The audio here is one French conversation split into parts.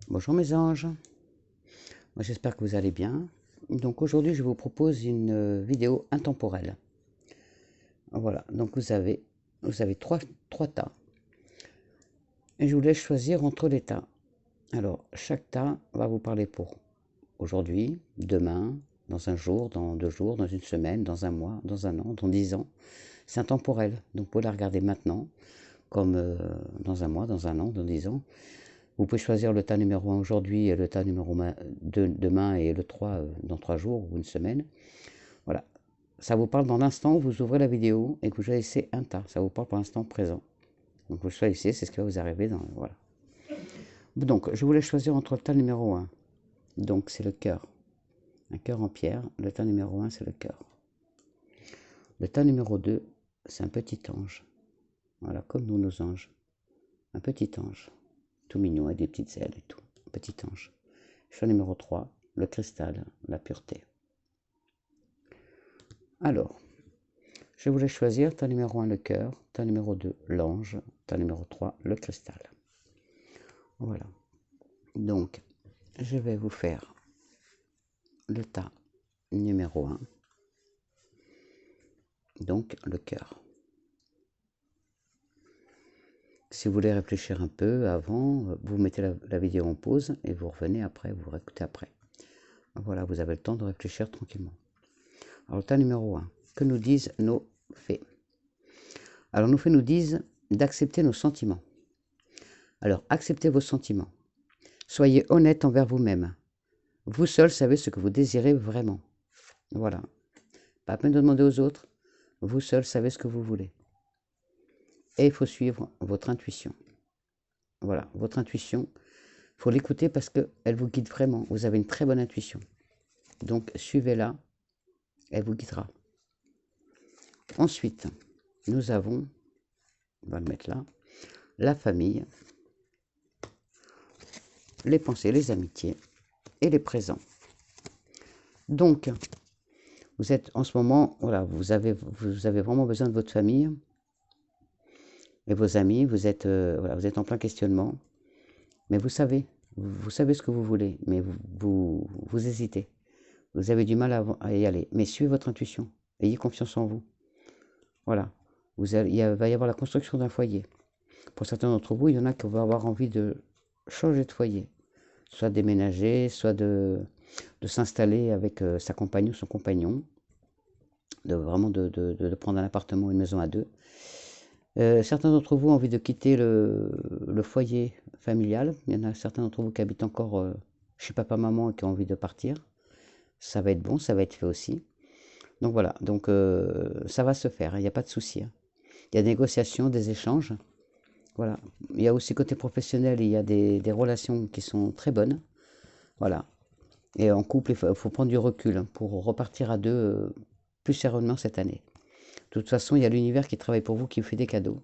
Bonjour mes anges, moi j'espère que vous allez bien. Donc aujourd'hui je vous propose une vidéo intemporelle. Voilà, donc vous avez trois tas et je vous laisse choisir entre les tas. Alors chaque tas va vous parler pour aujourd'hui, demain, dans un jour, dans 2 jours, dans une semaine, dans un mois, dans un an, dans 10 ans. C'est intemporel, donc vous pouvez la regarder maintenant comme dans un mois, dans un an, dans 10 ans. Vous pouvez choisir le tas numéro 1 aujourd'hui et le tas numéro 2 demain et le 3 dans 3 jours ou une semaine. Voilà. Ça vous parle dans l'instant où vous ouvrez la vidéo et que vous choisissez un tas. Ça vous parle pour l'instant présent. Donc vous choisissez, c'est ce qui va vous arriver. Voilà. Donc je vous laisse choisir entre le tas numéro 1. Donc c'est le cœur. Un cœur en pierre. Le tas numéro 1, c'est le cœur. Le tas numéro 2, c'est un petit ange. Voilà, comme nous, nos anges. Un petit ange. Tout mignon, avec des petites ailes et tout. Un petit ange. Choix numéro 3, le cristal, la pureté. Alors, je voulais choisir tas numéro 1, le cœur, tas numéro 2, l'ange, tas numéro 3, le cristal. Voilà. Donc, je vais vous faire le tas numéro 1, donc le cœur. Si vous voulez réfléchir un peu avant, vous mettez la vidéo en pause et vous revenez après, vous réécoutez après. Voilà, vous avez le temps de réfléchir tranquillement. Alors, le tas numéro 1, que nous disent nos fées? Alors, nos fées nous disent d'accepter nos sentiments. Alors, acceptez vos sentiments. Soyez honnête envers vous-même. Vous seul savez ce que vous désirez vraiment. Voilà. Pas à peine de demander aux autres. Vous seul savez ce que vous voulez. Et il faut suivre votre intuition. Voilà, votre intuition, il faut l'écouter parce qu'elle vous guide vraiment. Vous avez une très bonne intuition. Donc, suivez-la, elle vous guidera. Ensuite, nous avons, on va le mettre là, la famille, les pensées, les amitiés et les présents. Donc, vous êtes en ce moment, voilà, vous avez vraiment besoin de votre famille et vos amis, vous êtes en plein questionnement, mais vous savez ce que vous voulez, mais vous hésitez, vous avez du mal à y aller, mais suivez votre intuition, ayez confiance en vous. Voilà, il va y avoir la construction d'un foyer. Pour certains d'entre vous, il y en a qui vont avoir envie de changer de foyer, soit déménager, soit de s'installer avec sa compagne ou son compagnon, de prendre un appartement ou une maison à deux. Certains d'entre vous ont envie de quitter le foyer familial. Il y en a certains d'entre vous qui habitent encore chez papa-maman et qui ont envie de partir. Ça va être bon, ça va être fait aussi. Donc voilà, donc ça va se faire, il n'y a pas de souci. Il y a des négociations, des échanges. Voilà. Il y a aussi côté professionnel, il y a des relations qui sont très bonnes. Voilà. Et en couple, il faut prendre du recul pour repartir à deux plus sereinement cette année. De toute façon, il y a l'univers qui travaille pour vous, qui vous fait des cadeaux.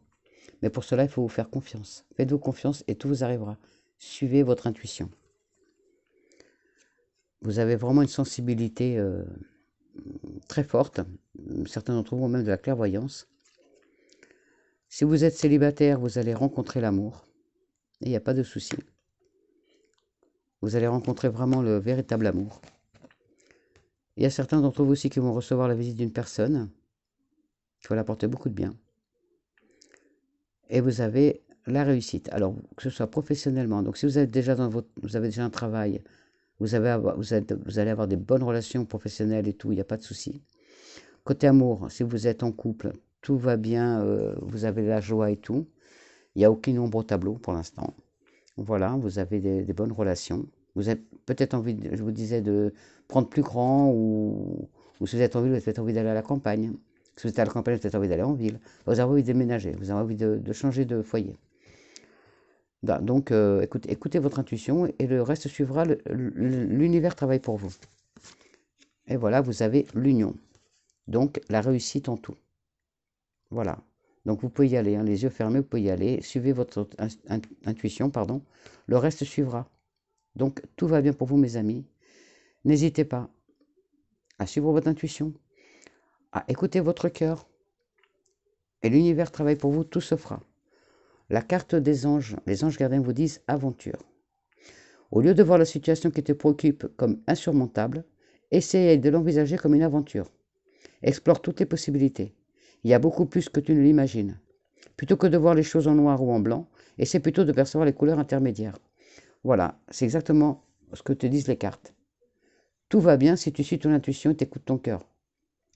Mais pour cela, il faut vous faire confiance. Faites-vous confiance et tout vous arrivera. Suivez votre intuition. Vous avez vraiment une sensibilité très forte. Certains d'entre vous ont même de la clairvoyance. Si vous êtes célibataire, vous allez rencontrer l'amour. Et il n'y a pas de souci. Vous allez rencontrer vraiment le véritable amour. Il y a certains d'entre vous aussi qui vont recevoir la visite d'une personne qui va leur apporter beaucoup de bien. Et vous avez la réussite. Alors, que ce soit professionnellement. Donc, si vous êtes déjà vous avez déjà un travail, vous allez avoir des bonnes relations professionnelles et tout, il n'y a pas de souci. Côté amour, si vous êtes en couple, tout va bien, vous avez la joie et tout. Il n'y a aucune ombre au tableau pour l'instant. Voilà, vous avez des bonnes relations. Vous avez peut-être envie, je vous disais, de prendre plus grand ou si vous avez peut-être envie d'aller à la campagne. Si vous êtes à la campagne, vous avez peut-être envie d'aller en ville. Vous avez envie de déménager, vous avez envie de changer de foyer. Donc, écoutez votre intuition et le reste suivra. L'univers travaille pour vous. Et voilà, vous avez l'union. Donc, la réussite en tout. Voilà. Donc, vous pouvez y aller, hein, les yeux fermés, vous pouvez y aller. Suivez votre intuition, pardon. Le reste suivra. Donc, tout va bien pour vous, mes amis. N'hésitez pas à suivre votre intuition, à écouter votre cœur. Et l'univers travaille pour vous, tout se fera. La carte des anges, les anges gardiens vous disent aventure. Au lieu de voir la situation qui te préoccupe comme insurmontable, essaye de l'envisager comme une aventure. Explore toutes les possibilités. Il y a beaucoup plus que tu ne l'imagines. Plutôt que de voir les choses en noir ou en blanc, essaie plutôt de percevoir les couleurs intermédiaires. Voilà, c'est exactement ce que te disent les cartes. Tout va bien si tu suis ton intuition et t'écoutes ton cœur.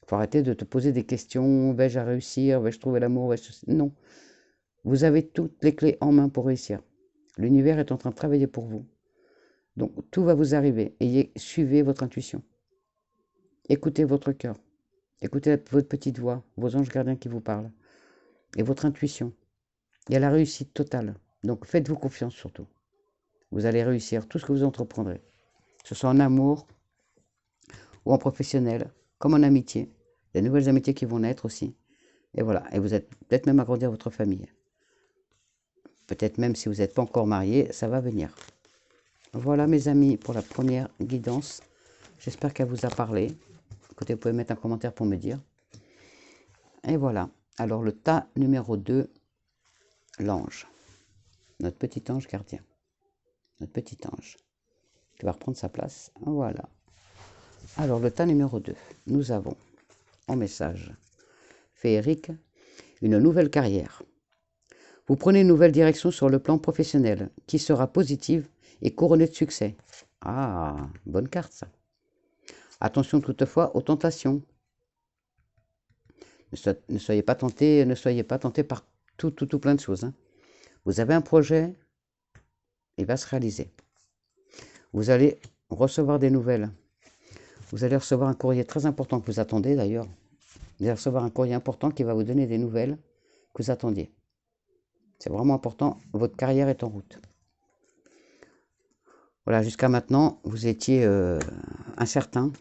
Il faut arrêter de te poser des questions, vais-je réussir, vais-je trouver l'amour, non. Vous avez toutes les clés en main pour réussir. L'univers est en train de travailler pour vous. Donc tout va vous arriver. Suivez votre intuition. Écoutez votre cœur. Écoutez votre petite voix, vos anges gardiens qui vous parlent. Et votre intuition. Il y a la réussite totale. Donc faites-vous confiance surtout. Vous allez réussir tout ce que vous entreprendrez. Que ce soit en amour ou en professionnel, comme en amitié. Il y a de nouvelles amitiés qui vont naître aussi. Et voilà. Et vous êtes peut-être même agrandir votre famille. Peut-être même si vous n'êtes pas encore marié, ça va venir. Voilà mes amis pour la première guidance. J'espère qu'elle vous a parlé. Écoutez, vous pouvez mettre un commentaire pour me dire. Et voilà. Alors le tas numéro 2, l'ange. Notre petit ange gardien. Notre petit ange qui va reprendre sa place. Voilà. Alors le tas numéro 2, nous avons en message féerique une nouvelle carrière. Vous prenez une nouvelle direction sur le plan professionnel qui sera positive et couronnée de succès. Ah, bonne carte ça. Attention toutefois aux tentations. Ne soyez pas tenté par tout plein de choses. Hein. Vous avez un projet, il va se réaliser. Vous allez recevoir des nouvelles. Vous allez recevoir un courrier très important que vous attendez d'ailleurs. Vous allez recevoir un courrier important qui va vous donner des nouvelles que vous attendiez. C'est vraiment important, votre carrière est en route. Voilà, jusqu'à maintenant, vous étiez incertain.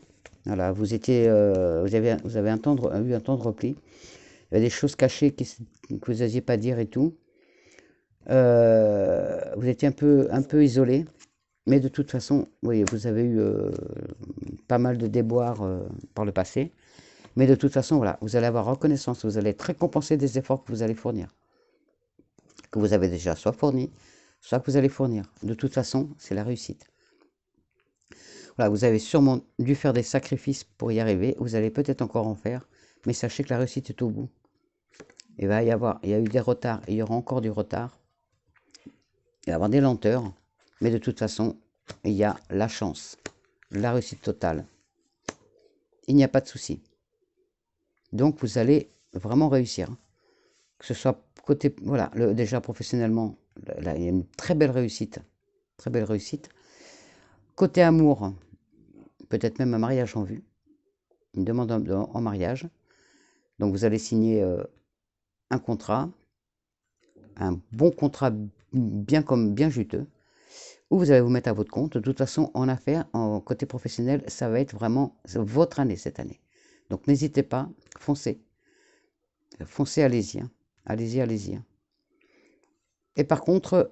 Voilà, vous avez eu un temps de repli. Il y a des choses cachées que vous n'osiez pas dire et tout. Vous étiez un peu isolé. Mais de toute façon, vous voyez, vous avez eu pas mal de déboires par le passé. Mais de toute façon, voilà, vous allez avoir reconnaissance, vous allez être récompensé des efforts que vous allez fournir. Que vous avez déjà soit fourni, soit que vous allez fournir. De toute façon, c'est la réussite. Voilà, vous avez sûrement dû faire des sacrifices pour y arriver. Vous allez peut-être encore en faire. Mais sachez que la réussite est au bout. Il y a eu des retards, et il y aura encore du retard. Il va y avoir des lenteurs. Mais de toute façon, il y a la chance, la réussite totale. Il n'y a pas de souci. Donc vous allez vraiment réussir. Que ce soit côté, voilà, déjà professionnellement, là, il y a une très belle réussite. Très belle réussite. Côté amour, peut-être même un mariage en vue. Une demande en mariage. Donc vous allez signer un contrat. Un bon contrat bien juteux. Ou vous allez vous mettre à votre compte. De toute façon, en affaires, en côté professionnel, ça va être vraiment votre année cette année. Donc n'hésitez pas, foncez. Foncez, allez-y. Hein. Allez-y, allez-y. Hein. Et par contre,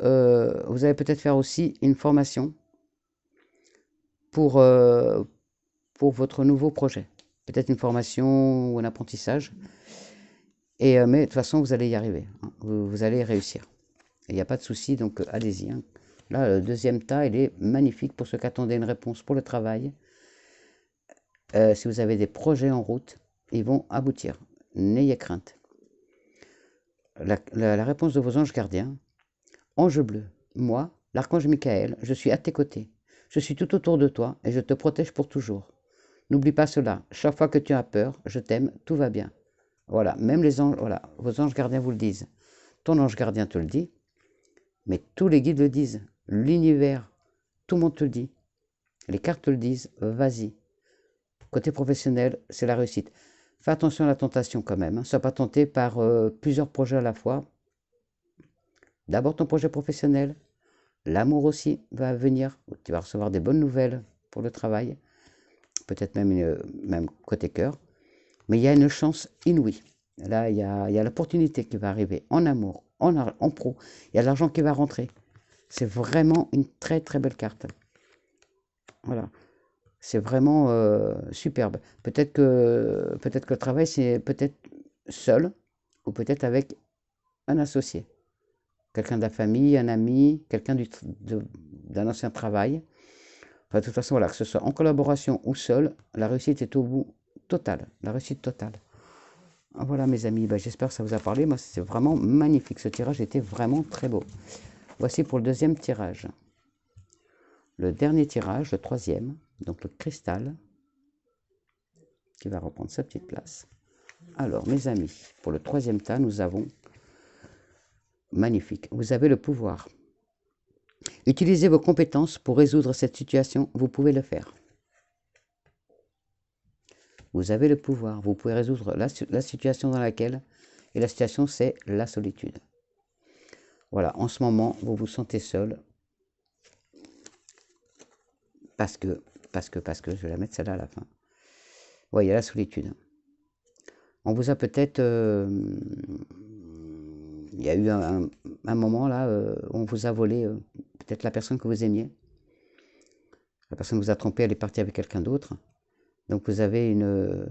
vous allez peut-être faire aussi une formation pour votre nouveau projet. Peut-être une formation ou un apprentissage. Mais de toute façon, vous allez y arriver. Hein. Vous allez réussir. Il n'y a pas de souci, donc allez-y. Hein. Là, le deuxième tas, il est magnifique pour ceux qui attendaient une réponse pour le travail. Si vous avez des projets en route, ils vont aboutir. N'ayez crainte. La réponse de vos anges gardiens. Ange bleu, moi, l'archange Michael, je suis à tes côtés. Je suis tout autour de toi et je te protège pour toujours. N'oublie pas cela. Chaque fois que tu as peur, je t'aime, tout va bien. Voilà, même les anges, voilà, vos anges gardiens vous le disent. Ton ange gardien te le dit, mais tous les guides le disent. L'univers, tout le monde te le dit. Les cartes te le disent, vas-y. Côté professionnel, c'est la réussite. Fais attention à la tentation quand même. Ne sois pas tenté par plusieurs projets à la fois. D'abord ton projet professionnel. L'amour aussi va venir. Tu vas recevoir des bonnes nouvelles pour le travail. Peut-être même côté cœur. Mais il y a une chance inouïe. Là, il y a l'opportunité qui va arriver en amour, en pro. Il y a de l'argent qui va rentrer. C'est vraiment une très très belle carte. Voilà. C'est vraiment superbe. Peut-être que le travail, c'est peut-être seul ou peut-être avec un associé. Quelqu'un de la famille, un ami, quelqu'un d'un ancien travail. Enfin, de toute façon, voilà, que ce soit en collaboration ou seul, la réussite est au bout total, la réussite totale. Voilà mes amis, ben, j'espère que ça vous a parlé. Moi, c'est vraiment magnifique. Ce tirage était vraiment très beau. Voici pour le deuxième tirage. Le dernier tirage, le troisième, donc le cristal, qui va reprendre sa petite place. Alors, mes amis, pour le troisième tas, nous avons, magnifique, vous avez le pouvoir. Utilisez vos compétences pour résoudre cette situation, vous pouvez le faire. Vous avez le pouvoir, vous pouvez résoudre la situation dans laquelle, et la situation c'est la solitude. Voilà, en ce moment, vous vous sentez seul, parce que, je vais la mettre celle-là à la fin. Oui, il y a la solitude. On vous a peut-être, il y a eu un moment là, où on vous a volé peut-être la personne que vous aimiez. La personne vous a trompé, elle est partie avec quelqu'un d'autre. Donc vous avez une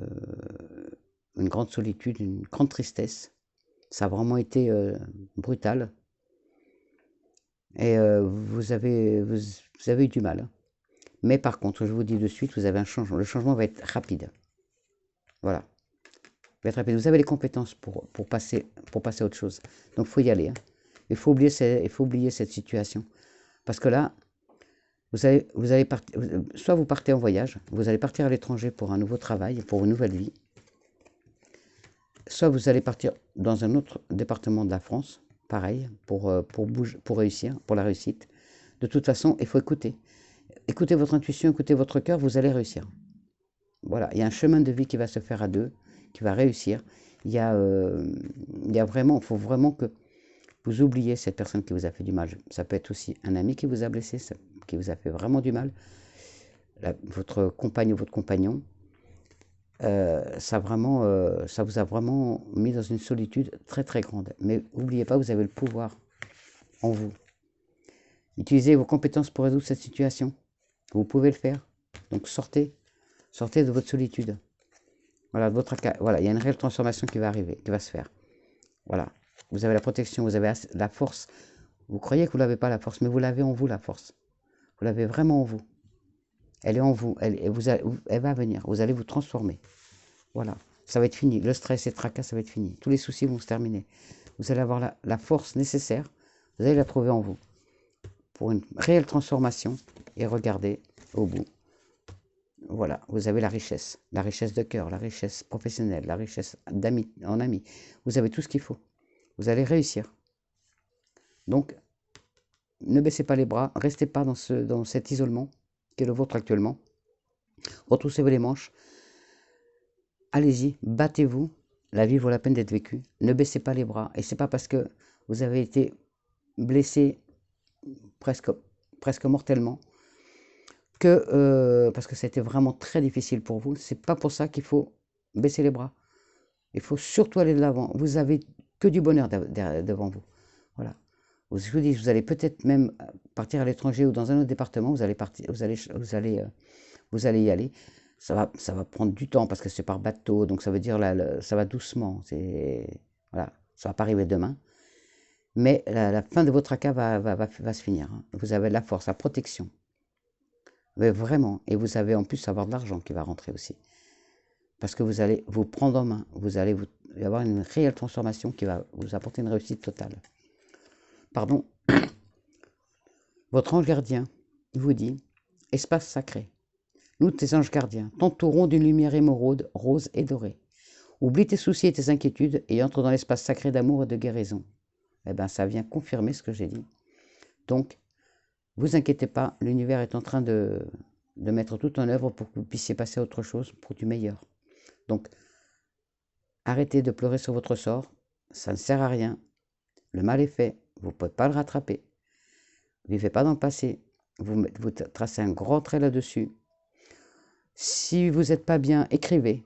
grande solitude, une grande tristesse. Ça a vraiment été brutal. Et vous avez eu du mal. Mais par contre, je vous dis de suite, vous avez un changement. Le changement va être rapide. Voilà. Va être rapide. Vous avez les compétences pour passer à autre chose. Donc il faut y aller. Hein. Il faut oublier cette situation. Parce que là, vous allez partir, soit vous partez en voyage, vous allez partir à l'étranger pour un nouveau travail, pour une nouvelle vie. Soit vous allez partir dans un autre département de la France, pareil, pour réussir, pour la réussite. De toute façon, il faut écouter. Écoutez votre intuition, écoutez votre cœur, vous allez réussir. Voilà, il y a un chemin de vie qui va se faire à deux, qui va réussir. Il y a vraiment, il faut vraiment que vous oubliez cette personne qui vous a fait du mal. Ça peut être aussi un ami qui vous a blessé, qui vous a fait vraiment du mal. Votre compagne ou votre compagnon. Ça vous a vraiment mis dans une solitude très très grande. Mais n'oubliez pas, vous avez le pouvoir en vous. Utilisez vos compétences pour résoudre cette situation. Vous pouvez le faire. Donc sortez de votre solitude. Voilà, voilà, il y a une réelle transformation qui va arriver, qui va se faire. Voilà, vous avez la protection, vous avez la force. Vous croyez que vous n'avez pas la force, mais vous l'avez en vous, la force. Vous l'avez vraiment en vous. Elle est en vous, elle va venir, vous allez vous transformer. Voilà, ça va être fini. Le stress et le tracas, ça va être fini. Tous les soucis vont se terminer. Vous allez avoir la force nécessaire, vous allez la trouver en vous. Pour une réelle transformation, et regardez au bout. Voilà, vous avez la richesse de cœur, la richesse professionnelle, la richesse d'amis, en amis. Vous avez tout ce qu'il faut. Vous allez réussir. Donc, ne baissez pas les bras, restez pas dans cet isolement qui est le vôtre actuellement. Retroussez-vous les manches. Allez-y, battez-vous. La vie vaut la peine d'être vécue. Ne baissez pas les bras. Et c'est pas parce que vous avez été blessé presque mortellement que parce que ça a été vraiment très difficile pour vous. C'est pas pour ça qu'il faut baisser les bras. Il faut surtout aller de l'avant. Vous avez que du bonheur devant vous. Voilà. Je vous dis, vous allez peut-être même partir à l'étranger ou dans un autre département. Vous allez y aller. Ça va prendre du temps parce que c'est par bateau, donc ça veut dire ça va doucement. Voilà, ça va pas arriver demain. Mais la fin de votre tracas va se finir. Hein. Vous avez la force, la protection. Mais vraiment, et vous allez en plus avoir de l'argent qui va rentrer aussi. Parce que vous allez vous prendre en main, vous allez avoir une réelle transformation qui va vous apporter une réussite totale. Pardon. Votre ange gardien vous dit, espace sacré. Nous, tes anges gardiens, t'entourons d'une lumière émeraude, rose et dorée. Oublie tes soucis et tes inquiétudes et entre dans l'espace sacré d'amour et de guérison. Eh bien, ça vient confirmer ce que j'ai dit. Donc, vous inquiétez pas, l'univers est en train de mettre tout en œuvre pour que vous puissiez passer à autre chose, pour du meilleur. Donc, arrêtez de pleurer sur votre sort, ça ne sert à rien. Le mal est fait, vous ne pouvez pas le rattraper. Ne vivez pas dans le passé, vous tracez un grand trait là-dessus. Si vous n'êtes pas bien, écrivez.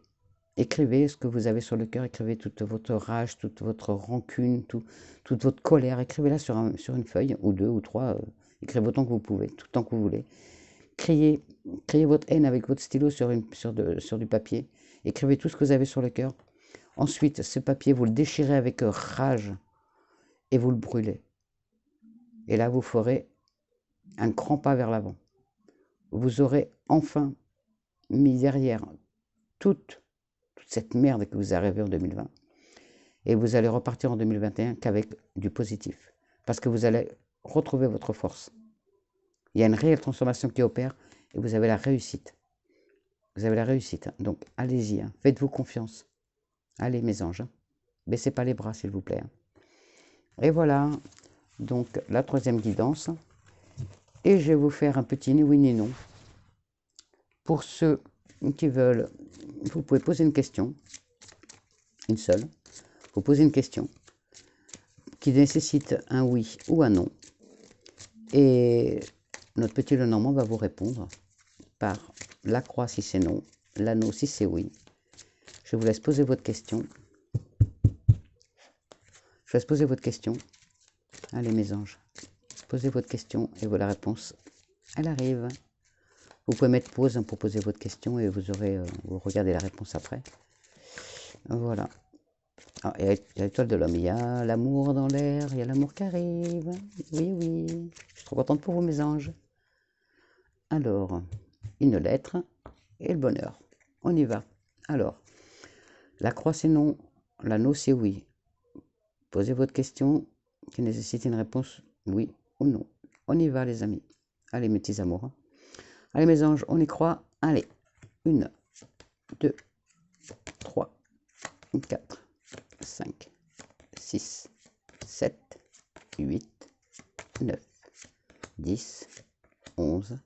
Écrivez ce que vous avez sur le cœur, écrivez toute votre rage, toute votre rancune, toute votre colère. Écrivez-la sur une feuille, ou deux, ou trois. Écrivez autant que vous pouvez, tout le temps que vous voulez. Criez votre haine avec votre stylo sur du papier. Écrivez tout ce que vous avez sur le cœur. Ensuite, ce papier, vous le déchirez avec rage et vous le brûlez. Et là, vous ferez un grand pas vers l'avant. Vous aurez enfin mis derrière toute cette merde que vous avez en 2020 et vous allez repartir en 2021 qu'avec du positif. Parce que vous allez retrouver votre force. Il y a une réelle transformation qui opère et vous avez la réussite. Vous avez la réussite. Donc, allez-y. Hein. Faites-vous confiance. Allez, mes anges. Hein. Baissez pas les bras, s'il vous plaît. Hein. Et voilà. Donc, la troisième guidance. Et je vais vous faire un petit ni oui ni non. Pour ceux qui veulent, vous pouvez poser une question. Une seule. Vous posez une question qui nécessite un oui ou un non. Et notre petit Lenormand va vous répondre par la croix si c'est non, l'anneau si c'est oui. Je vous laisse poser votre question. Je vous laisse poser votre question. Allez mes anges, posez votre question et voilà la réponse, elle arrive. Vous pouvez mettre pause pour poser votre question et vous aurez, vous regardez la réponse après. Voilà. Ah, il y a l'étoile de l'homme, il y a l'amour dans l'air, il y a l'amour qui arrive. Oui, oui, je suis trop contente pour vous mes anges. Alors, une lettre et le bonheur. On y va. Alors, la croix c'est non, l'anneau c'est oui. Posez votre question qui nécessite une réponse oui ou non. On y va les amis. Allez mes petits amours. Allez mes anges, on y croit. Allez, 1, 2, 3, 4, 5, 6, 7, 8, 9, 10, 11,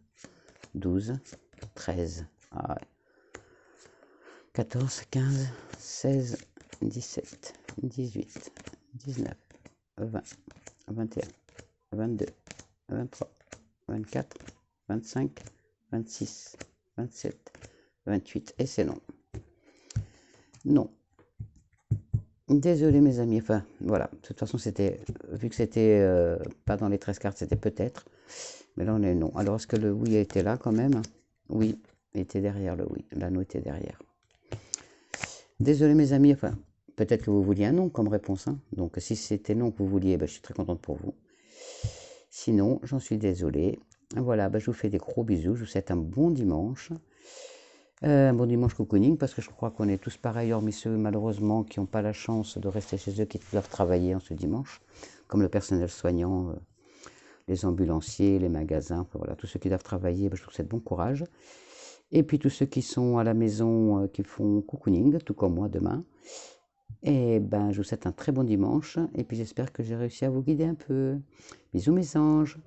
12, 13, 14, 15, 16, 17, 18, 19, 20, 21, 22, 23, 24, 25, 26, 27, 28, et c'est non. Non. Désolé mes amis, enfin voilà, de toute façon c'était, vu que c'était pas dans les 13 cartes, c'était peut-être, mais là on est non. Alors est-ce que le oui était là quand même? Oui, il était derrière le oui, l'anneau était derrière. Désolé mes amis, enfin peut-être que vous vouliez un non comme réponse, hein. Donc si c'était non que vous vouliez, ben, je suis très contente pour vous. Sinon, j'en suis désolé. Voilà, ben, je vous fais des gros bisous, je vous souhaite un bon dimanche. Bon dimanche cocooning, parce que je crois qu'on est tous pareils, hormis ceux malheureusement qui n'ont pas la chance de rester chez eux, qui doivent travailler en ce dimanche, comme le personnel soignant, les ambulanciers, les magasins, enfin, voilà, tous ceux qui doivent travailler, ben, je vous souhaite bon courage. Et puis tous ceux qui sont à la maison, qui font cocooning, tout comme moi demain, et ben je vous souhaite un très bon dimanche, et puis j'espère que j'ai réussi à vous guider un peu. Bisous mes anges.